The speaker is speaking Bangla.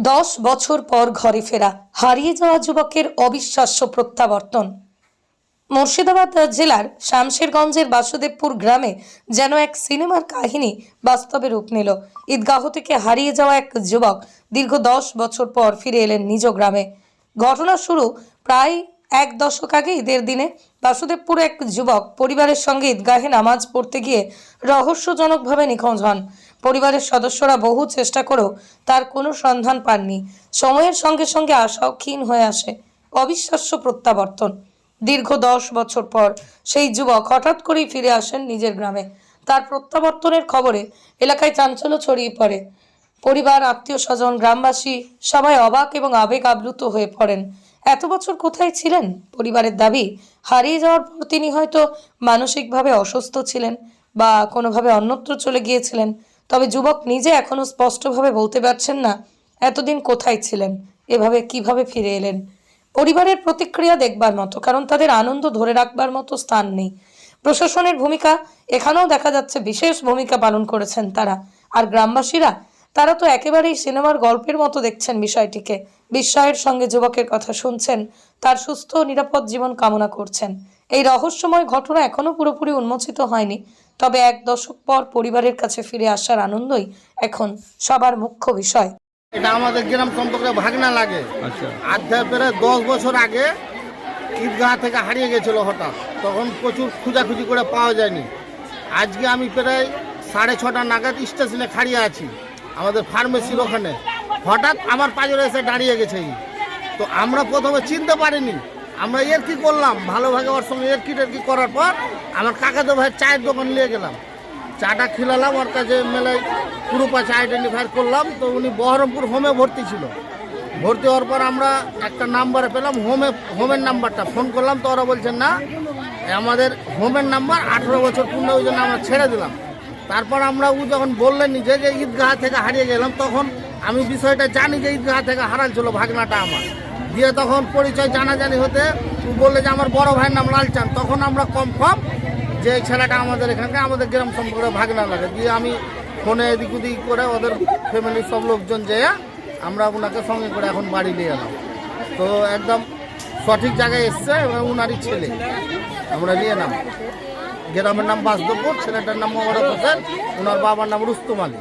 10 বছর পর ঘরে ফেরা হারিয়ে যাওয়া যুবকের অবিশ্বাস্য প্রত্যাবর্তন। মুর্শিদাবাদ জেলার শামশেরগঞ্জের বাসুদেবপুর গ্রামে যেন এক সিনেমার কাহিনী বাস্তবে রূপ নিল। ঈদগাহ থেকে হারিয়ে যাওয়া এক যুবক দীর্ঘ 10 বছর পর ফিরে এলেন নিজ গ্রামে। ঘটনা শুরু প্রায় 1 দশক আগে ঈদের দিনে বাসুদেবপুরে এক যুবক পরিবারের সঙ্গে ঈদগাহে নামাজ পড়তে গিয়ে রহস্যজনকভাবে নিখোঁজ হন। পরিবারের সদস্যরা বহু চেষ্টা করেও তার কোনো সন্ধান পাননি। সময়ের সঙ্গে সঙ্গে আশাও ক্ষীণ হয়ে আসে। অবিশ্বাস্য প্রত্যাবর্তন। দীর্ঘ 10 বছর পর সেই যুবক হঠাৎ করেই ফিরে আসেন নিজের গ্রামে। তার প্রত্যাবর্তনের খবরে এলাকায় চাঞ্চল্য ছড়িয়ে পড়ে। পরিবার, আত্মীয় স্বজন, গ্রামবাসী সবাই অবাক এবং আবেগ আপ্লুত হয়ে পড়েন। এত বছর কোথায় ছিলেন? পরিবারের দাবি, হারিয়ে যাওয়ার পর তিনি হয়তো মানসিকভাবে অসুস্থ ছিলেন বা কোনোভাবে অন্যত্র চলে গিয়েছিলেন। তবে যুবক নিজে এখনো স্পষ্টভাবে বলতে পারছেন না এতদিন কোথায় ছিলেন, এভাবে কিভাবে ফিরে এলেন। পরিবারের প্রতিক্রিয়া দেখবার মতো, কারণ তাদের আনন্দ ধরে রাখবার মতো স্থান নেই। প্রশাসনের ভূমিকা এখানেও দেখা যাচ্ছে, বিশেষ ভূমিকা পালন করেছেন তারা। আর গ্রামবাসীরা, তারা তো একেবারেই সিনেমার গল্পের মতো দেখছেন বিষয়টিকে। বিস্ময়ের সঙ্গে যুবকের কথা শুনছেন, তার সুস্থ ও নিরাপদ জীবন কামনা করছেন। এই রহস্যময় ঘটনা এখনো পুরোপুরি উন্মোচিত হয়নি, তবে 1 দশক পর পরিবারের কাছে ফিরে আসার আনন্দই এখন সবার মুখ্য বিষয়। এটা আমাদের গ্রাম সম্পর্কে ভাগনা লাগে। আধা প্রায় 10 বছর আগে ঈদগাহ থেকে হারিয়ে গেছিল হঠাৎ, তখন প্রচুর খোঁজাখুঁজি করে পাওয়া যায়নি। আজকে আমি প্রায় 6:30 নাগাদ স্টেশনে খাড়িয়ে আছি আমাদের ফার্মেসির ওখানে। হঠাৎ আমার পাজরে এসে দাঁড়িয়ে গেছে। তো আমরা প্রথমে চিনতে পারিনি, আমরা এর কি করলাম, ভালোভাবে ওর সঙ্গে এর কি করার পর আমার কাকাতো ভাইয়ের চায়ের দোকান নিয়ে গেলাম, চাটা খিলালাম, ওর কাছে মেলায় পুরো পাশে আইডেন্টিফাই করলাম। তো উনি বহরমপুর হোমে ভর্তি ছিল। ভর্তি হওয়ার পর আমরা একটা নাম্বারে পেলাম, হোমের নাম্বারটা ফোন করলাম। তো ওরা বলছেন না, আমাদের হোমের নাম্বার 18 বছর পূর্ণ, ওই জন্য আমরা ছেড়ে দিলাম। তারপর আমরা ও যখন বললেন নিজে যে ঈদগাহ থেকে হারিয়ে গেলাম, তখন আমি বিষয়টা জানি যে ঈদগাহ থেকে হারাল ছিল ভাগনাটা আমার। দিয়ে তখন পরিচয় জানাজানি হতে ও বললে যে আমার বড় ভাইয়ের নাম লালচাঁদ। তখন আমরা কনফার্ম যে এই ছেলেটা আমাদের এখানকার, আমাদের গ্রাম সম্পর্কে ভাগনা লাগে। দিয়ে আমি ফোনে এদিক ওদিক করে ওদের ফ্যামিলির সব লোকজন যেয়ে আমরা ওনাকে সঙ্গে করে এখন বাড়ি নিয়ে এলাম। তো একদম সঠিক জায়গায় এসছে এবং উনারই ছেলে আমরা নিয়ে এলাম। গ্রামের নাম বাসদেবপুর, ছেলেটার নাম মোবারক হোসেন, ওনার বাবার নাম রুস্তম আলী।